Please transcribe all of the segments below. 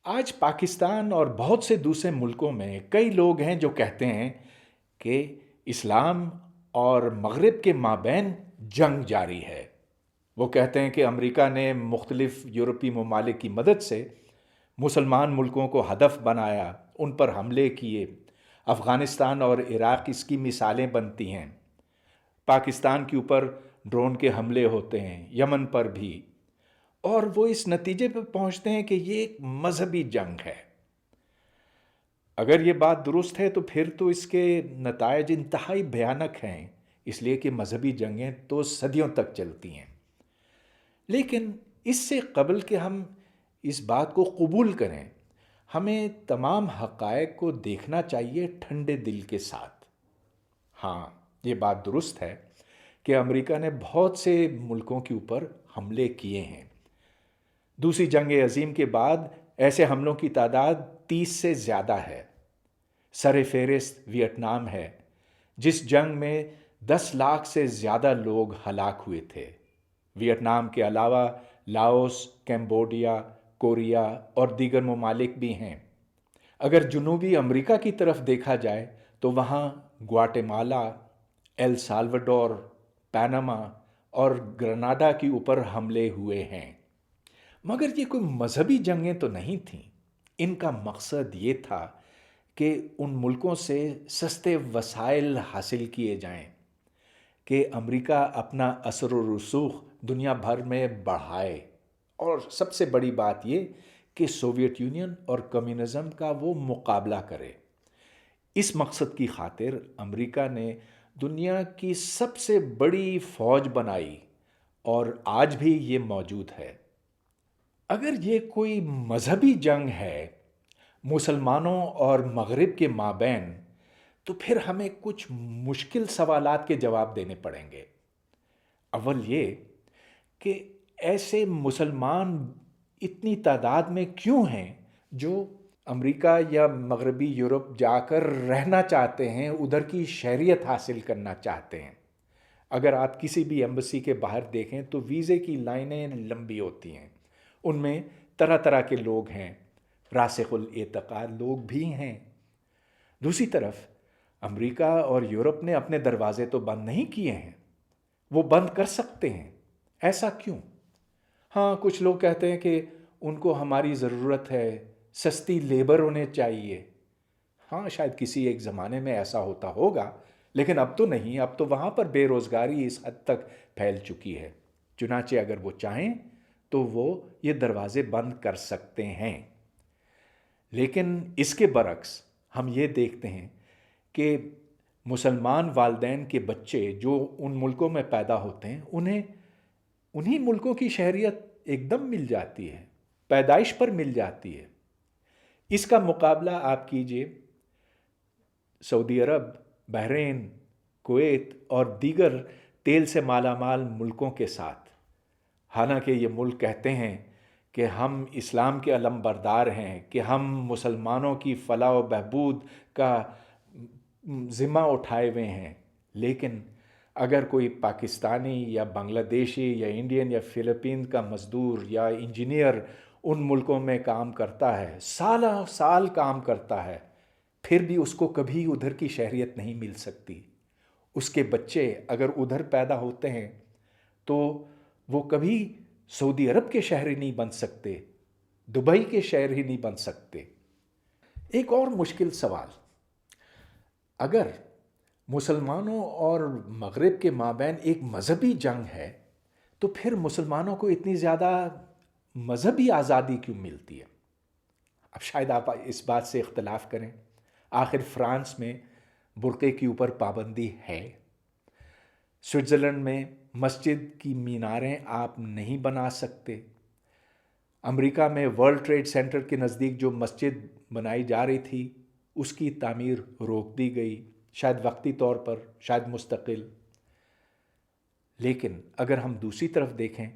آج پاکستان اور بہت سے دوسرے ملکوں میں کئی لوگ ہیں جو کہتے ہیں کہ اسلام اور مغرب کے مابین جنگ جاری ہے۔ وہ کہتے ہیں کہ امریکہ نے مختلف یورپی ممالک کی مدد سے مسلمان ملکوں کو ہدف بنایا، ان پر حملے کیے۔ افغانستان اور عراق اس کی مثالیں بنتی ہیں۔ پاکستان کے اوپر ڈرون کے حملے ہوتے ہیں، یمن پر بھی، اور وہ اس نتیجے پہ پہنچتے ہیں کہ یہ ایک مذہبی جنگ ہے۔ اگر یہ بات درست ہے تو پھر تو اس کے نتائج انتہائی بھیانک ہیں، اس لیے کہ مذہبی جنگیں تو صدیوں تک چلتی ہیں۔ لیکن اس سے قبل کہ ہم اس بات کو قبول کریں، ہمیں تمام حقائق کو دیکھنا چاہیے ٹھنڈے دل کے ساتھ۔ ہاں، یہ بات درست ہے کہ امریکہ نے بہت سے ملکوں کے اوپر حملے کیے ہیں۔ دوسری جنگ عظیم کے بعد ایسے حملوں کی تعداد 30 سے زیادہ ہے۔ سر فہرست ویتنام ہے، جس جنگ میں 10 لاکھ سے زیادہ لوگ ہلاک ہوئے تھے۔ ویتنام کے علاوہ لاؤس، کمبوڈیا، کوریا اور دیگر ممالک بھی ہیں۔ اگر جنوبی امریکہ کی طرف دیکھا جائے تو وہاں گواٹے مالا، ایل سالوڈور، پاناما اور گرناڈا کے اوپر حملے ہوئے ہیں۔ مگر یہ کوئی مذہبی جنگیں تو نہیں تھیں۔ ان کا مقصد یہ تھا کہ ان ملکوں سے سستے وسائل حاصل کیے جائیں، کہ امریکہ اپنا اثر و رسوخ دنیا بھر میں بڑھائے، اور سب سے بڑی بات یہ کہ سوویت یونین اور کمیونزم کا وہ مقابلہ کرے۔ اس مقصد کی خاطر امریکہ نے دنیا کی سب سے بڑی فوج بنائی، اور آج بھی یہ موجود ہے۔ اگر یہ کوئی مذہبی جنگ ہے مسلمانوں اور مغرب کے مابین، تو پھر ہمیں کچھ مشکل سوالات کے جواب دینے پڑیں گے۔ اول یہ کہ ایسے مسلمان اتنی تعداد میں کیوں ہیں جو امریکہ یا مغربی یورپ جا کر رہنا چاہتے ہیں، ادھر کی شہریت حاصل کرنا چاہتے ہیں۔ اگر آپ کسی بھی ایمبیسی کے باہر دیکھیں تو ویزے کی لائنیں لمبی ہوتی ہیں، ان میں طرح طرح کے لوگ ہیں، راسخ الاعتقاد لوگ بھی ہیں۔ دوسری طرف امریکہ اور یورپ نے اپنے دروازے تو بند نہیں کیے ہیں، وہ بند کر سکتے ہیں۔ ایسا کیوں؟ ہاں، کچھ لوگ کہتے ہیں کہ ان کو ہماری ضرورت ہے، سستی لیبر انہیں چاہیے۔ ہاں، شاید کسی ایک زمانے میں ایسا ہوتا ہوگا، لیکن اب تو نہیں۔ اب تو وہاں پر بے روزگاری اس حد تک پھیل چکی ہے، چنانچہ اگر وہ چاہیں تو وہ یہ دروازے بند کر سکتے ہیں۔ لیکن اس کے برعکس ہم یہ دیکھتے ہیں کہ مسلمان والدین کے بچے جو ان ملکوں میں پیدا ہوتے ہیں، انہی ملکوں کی شہریت ایک دم مل جاتی ہے، پیدائش پر مل جاتی ہے۔ اس کا مقابلہ آپ کیجئے سعودی عرب، بحرین، کویت اور دیگر تیل سے مالا مال ملکوں کے ساتھ۔ حالانکہ یہ ملک کہتے ہیں کہ ہم اسلام کے علم بردار ہیں، کہ ہم مسلمانوں کی فلاح و بہبود کا ذمہ اٹھائے ہوئے ہیں، لیکن اگر کوئی پاکستانی یا بنگلہ دیشی یا انڈین یا فلپین کا مزدور یا انجینئر ان ملکوں میں کام کرتا ہے، سالہ سال کام کرتا ہے، پھر بھی اس کو کبھی ادھر کی شہریت نہیں مل سکتی۔ اس کے بچے اگر ادھر پیدا ہوتے ہیں تو وہ کبھی سعودی عرب کے شہری نہیں بن سکتے، دبئی کے شہری نہیں بن سکتے۔ ایک اور مشکل سوال، اگر مسلمانوں اور مغرب کے مابین ایک مذہبی جنگ ہے تو پھر مسلمانوں کو اتنی زیادہ مذہبی آزادی کیوں ملتی ہے؟ اب شاید آپ اس بات سے اختلاف کریں، آخر فرانس میں برقعے کے اوپر پابندی ہے، سوئٹزرلینڈ میں مسجد کی میناریں آپ نہیں بنا سکتے، امریکہ میں ورلڈ ٹریڈ سینٹر کے نزدیک جو مسجد بنائی جا رہی تھی اس کی تعمیر روک دی گئی، شاید وقتی طور پر، شاید مستقل۔ لیکن اگر ہم دوسری طرف دیکھیں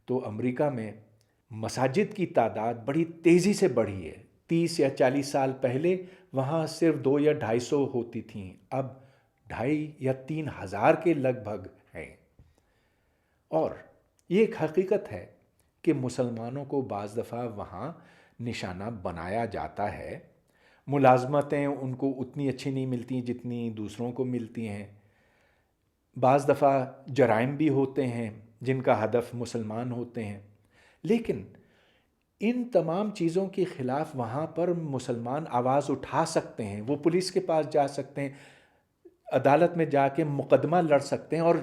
تو امریکہ میں مساجد کی تعداد بڑی تیزی سے بڑھی ہے۔ 30 یا 40 سال پہلے وہاں صرف 2 یا 250 ہوتی تھیں، اب 2,500 یا 3,000 کے لگ بھگ ہیں۔ اور یہ ایک حقیقت ہے کہ مسلمانوں کو بعض دفعہ وہاں نشانہ بنایا جاتا ہے۔ ملازمتیں ان کو اتنی اچھی نہیں ملتی جتنی دوسروں کو ملتی ہیں۔ بعض دفعہ جرائم بھی ہوتے ہیں جن کا ہدف مسلمان ہوتے ہیں، لیکن ان تمام چیزوں کے خلاف وہاں پر مسلمان آواز اٹھا سکتے ہیں، وہ پولیس کے پاس جا سکتے ہیں، عدالت میں جا کے مقدمہ لڑ سکتے ہیں، اور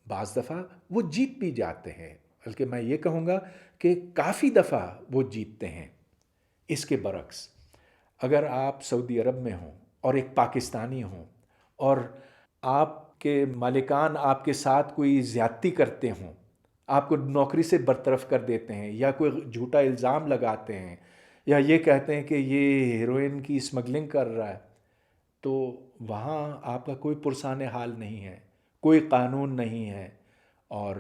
بعض دفعہ وہ جیت بھی جاتے ہیں، بلکہ میں یہ کہوں گا کہ کافی دفعہ وہ جیتتے ہیں۔ اس کے برعکس اگر آپ سعودی عرب میں ہوں اور ایک پاکستانی ہوں اور آپ کے مالکان آپ کے ساتھ کوئی زیادتی کرتے ہوں، آپ کو نوکری سے برطرف کر دیتے ہیں، یا کوئی جھوٹا الزام لگاتے ہیں، یا یہ کہتے ہیں کہ یہ ہیروئن کی اسمگلنگ کر رہا ہے، تو وہاں آپ کا کوئی پرسان حال نہیں ہے، کوئی قانون نہیں ہے، اور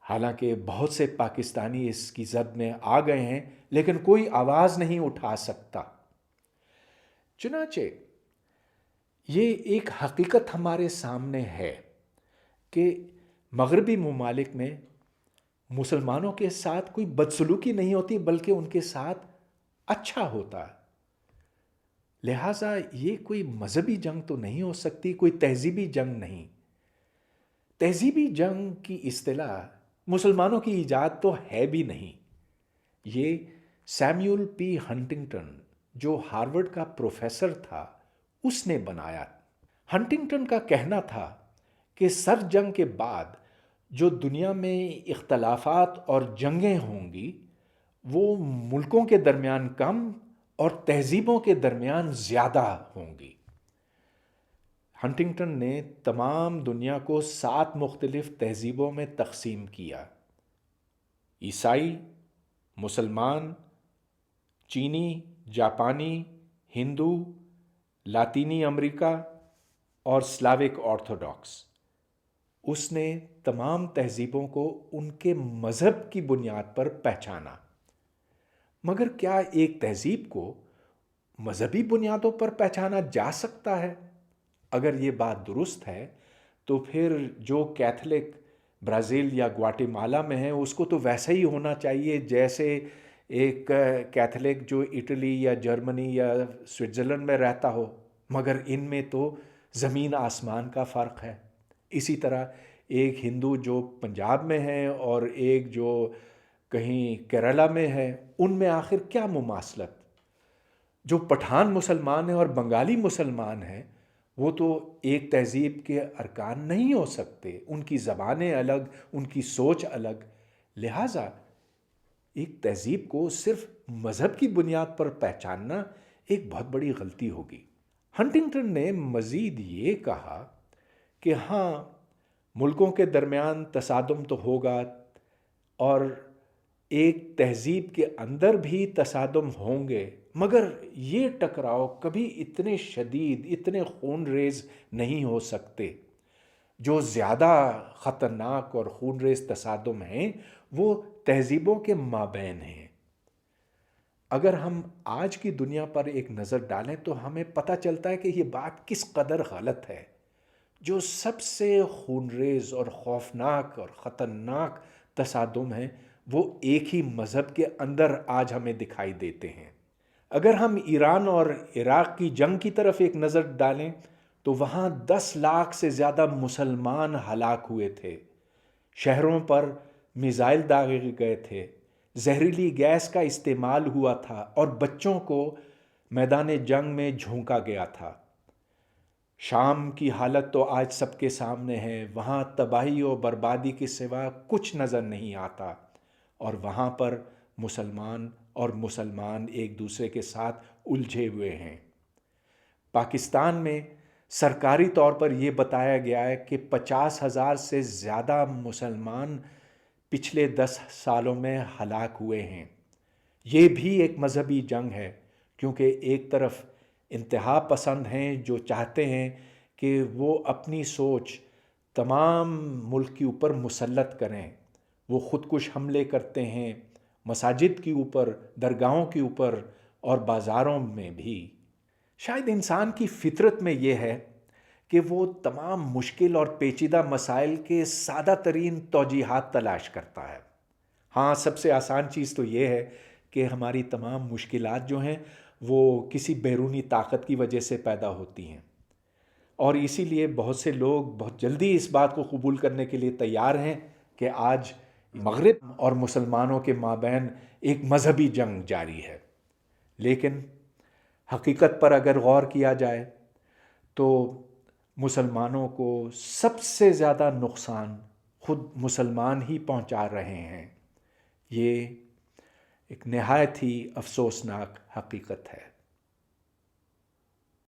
حالانکہ بہت سے پاکستانی اس کی زد میں آ گئے ہیں لیکن کوئی آواز نہیں اٹھا سکتا۔ چنانچہ یہ ایک حقیقت ہمارے سامنے ہے کہ مغربی ممالک میں مسلمانوں کے ساتھ کوئی بدسلوکی نہیں ہوتی، بلکہ ان کے ساتھ اچھا ہوتا ہے۔ لہٰذا یہ کوئی مذہبی جنگ تو نہیں ہو سکتی، کوئی تہذیبی جنگ نہیں۔ تہذیبی جنگ کی اصطلاح مسلمانوں کی ایجاد تو ہے بھی نہیں، یہ سیمیول پی ہنٹنگٹن جو ہارورڈ کا پروفیسر تھا اس نے بنایا۔ ہنٹنگٹن کا کہنا تھا کہ سر جنگ کے بعد جو دنیا میں اختلافات اور جنگیں ہوں گی وہ ملکوں کے درمیان کم اور تہذیبوں کے درمیان زیادہ ہوں گی۔ ہنٹنگٹن نے تمام دنیا کو 7 مختلف تہذیبوں میں تقسیم کیا: عیسائی، مسلمان، چینی، جاپانی، ہندو، لاطینی امریکہ اور سلاوک آرتھوڈاکس۔ اس نے تمام تہذیبوں کو ان کے مذہب کی بنیاد پر پہچانا۔ مگر کیا ایک تہذیب کو مذہبی بنیادوں پر پہچانا جا سکتا ہے؟ اگر یہ بات درست ہے تو پھر جو کیتھولک برازیل یا گواٹے مالا میں ہے اس کو تو ویسا ہی ہونا چاہیے جیسے ایک کیتھولک جو اٹلی یا جرمنی یا سوئٹزرلینڈ میں رہتا ہو، مگر ان میں تو زمین آسمان کا فرق ہے۔ اسی طرح ایک ہندو جو پنجاب میں ہے اور ایک جو کہیں کیرلا میں ہے، ان میں آخر کیا مماثلت؟ جو پٹھان مسلمان ہیں اور بنگالی مسلمان ہیں وہ تو ایک تہذیب کے ارکان نہیں ہو سکتے، ان کی زبانیں الگ، ان کی سوچ الگ۔ لہٰذا ایک تہذیب کو صرف مذہب کی بنیاد پر پہچاننا ایک بہت بڑی غلطی ہوگی۔ ہنٹنگٹن نے مزید یہ کہا کہ ہاں، ملکوں کے درمیان تصادم تو ہوگا اور ایک تہذیب کے اندر بھی تصادم ہوں گے، مگر یہ ٹکراؤ کبھی اتنے شدید، اتنے خون ریز نہیں ہو سکتے۔ جو زیادہ خطرناک اور خون ریز تصادم ہیں وہ تہذیبوں کے مابین ہیں۔ اگر ہم آج کی دنیا پر ایک نظر ڈالیں تو ہمیں پتہ چلتا ہے کہ یہ بات کس قدر غلط ہے۔ جو سب سے خون ریز اور خوفناک اور خطرناک تصادم ہیں وہ ایک ہی مذہب کے اندر آج ہمیں دکھائی دیتے ہیں۔ اگر ہم ایران اور عراق کی جنگ کی طرف ایک نظر ڈالیں تو وہاں 10 لاکھ سے زیادہ مسلمان ہلاک ہوئے تھے، شہروں پر میزائل داغے گئے تھے، زہریلی گیس کا استعمال ہوا تھا اور بچوں کو میدان جنگ میں جھونکا گیا تھا۔ شام کی حالت تو آج سب کے سامنے ہے، وہاں تباہی و بربادی کے سوا کچھ نظر نہیں آتا، اور وہاں پر مسلمان ایک دوسرے کے ساتھ الجھے ہوئے ہیں۔ پاکستان میں سرکاری طور پر یہ بتایا گیا ہے کہ 50,000 سے زیادہ مسلمان پچھلے 10 سالوں میں ہلاک ہوئے ہیں۔ یہ بھی ایک مذہبی جنگ ہے، کیونکہ ایک طرف انتہا پسند ہیں جو چاہتے ہیں کہ وہ اپنی سوچ تمام ملک کے اوپر مسلط کریں، وہ خودکش حملے کرتے ہیں مساجد کے اوپر، درگاہوں کے اوپر اور بازاروں میں بھی۔ شاید انسان کی فطرت میں یہ ہے کہ وہ تمام مشکل اور پیچیدہ مسائل کے سادہ ترین توجیحات تلاش کرتا ہے۔ ہاں، سب سے آسان چیز تو یہ ہے کہ ہماری تمام مشکلات جو ہیں وہ کسی بیرونی طاقت کی وجہ سے پیدا ہوتی ہیں، اور اسی لیے بہت سے لوگ بہت جلدی اس بات کو قبول کرنے کے لیے تیار ہیں کہ آج مغرب اور مسلمانوں کے مابین ایک مذہبی جنگ جاری ہے۔ لیکن حقیقت پر اگر غور کیا جائے تو مسلمانوں کو سب سے زیادہ نقصان خود مسلمان ہی پہنچا رہے ہیں۔ یہ ایک نہایت ہی افسوسناک حقیقت ہے۔